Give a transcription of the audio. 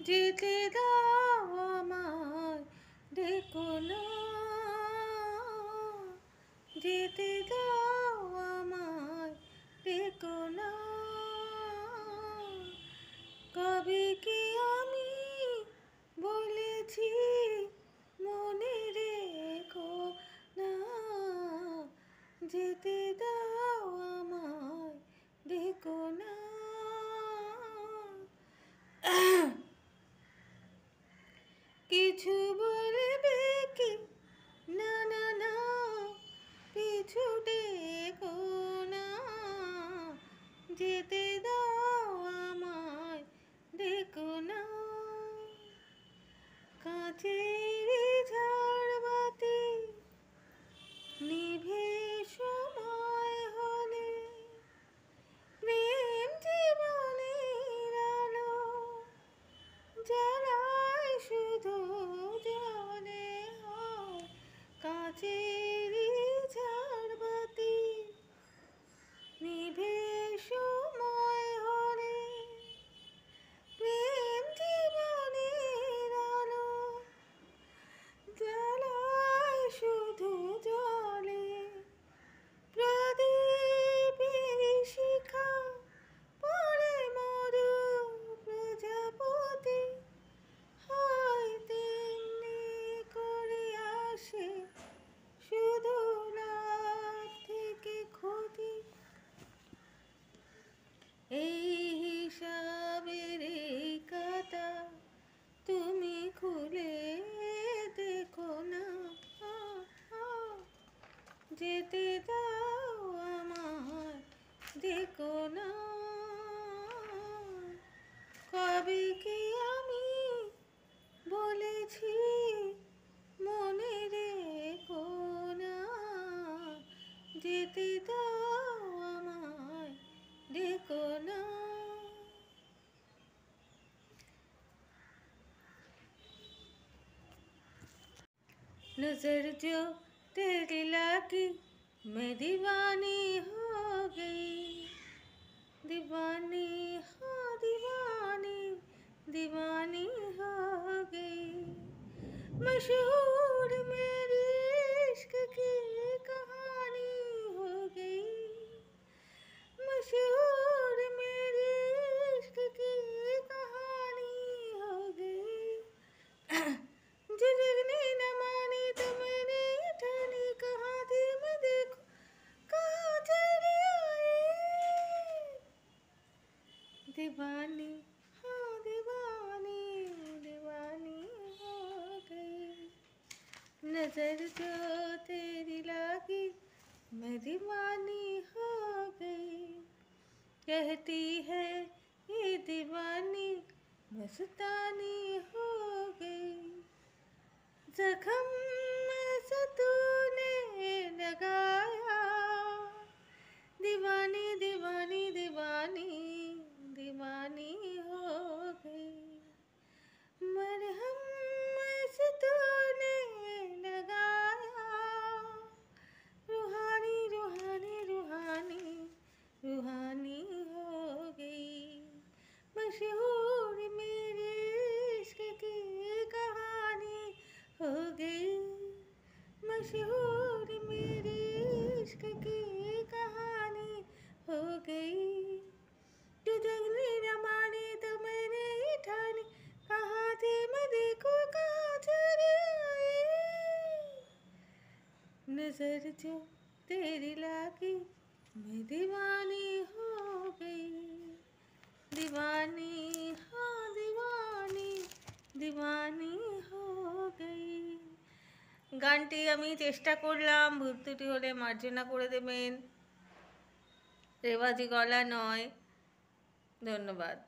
যেতে দাও আমায়, ডেকো না, যেতে দাও আমায়, ডেকো না। কবে কি আমি বলেছি মনে রেখো না, যেতে দাও আমায়, ডেকো না। কিছু বলবে কি না না না, পিছু ডেকো না, যেতে দাও আমায়, ডেকো না। কাঁচের ঝাড়বাতি নিভে সময় হলে, প্রেম জীবনের আলো জ্বালায় শুধু জলে হয়। কাঁচের ঝাড়বাতি নিভে সময় হলে, প্রেম জীবনের আলো জ্বালায় শুধু জলে। প্রদীপের শিখা পড়ে মরু প্রজাপতি, হয় তেমনি করে আসে শুধু লাভ থেকে ক্ষতি। এই হিসাবের খাতা তুমি খুলে দেখো না, যেতে দাও আমায়, দেখো না। কবে কি আমি বলেছি মনে রেখো না, যেতে দাও আমায়, দেখো না। नजर जो तेरी लगी मैं दीवानी हो गई, दीवानी हाँ दीवानी, दीवानी हो गई। मशहूर मेरी इश्क की कहानी हो गई, मशहूर मेरी इश्क की कहानी हो गई। जो जगने न मानी तो मैंने ठानी, कहाँ थी मैं देखो कहाँ चली आई। दीवानी हाँ दीवानी, दीवानी हो गई। नजर जो तेरी लगी मैं दीवानी हो गई। कहती है ये दीवानी मस्तानी हो गई। जख्म ऐसा तूने लगाया, दीवानी दीवानी दीवानी, दीवानी हो गई। मरहम ऐसा तूने लगाया, रूहानी रूहानी रूहानी, रूहानी हो गई। मशहूर मेरे इश्क की कहानी हो गई, मशहूर मेरी इश्क की कहानी हो गई। तू जगने न माने तो मैंने ठानी, कहाँ थी मैं देखो कहाँ चली आई। नजर जो तेरी लगी मैं दीवानी हो गई, दीवानी हाँ दीवानी, दीवानी हो गई। গানটি আমি চেষ্টা করলাম, ভুল ত্রুটি হলে মার্জনা করে দেবেন। রেওয়াজি গলা নয়। ধন্যবাদ।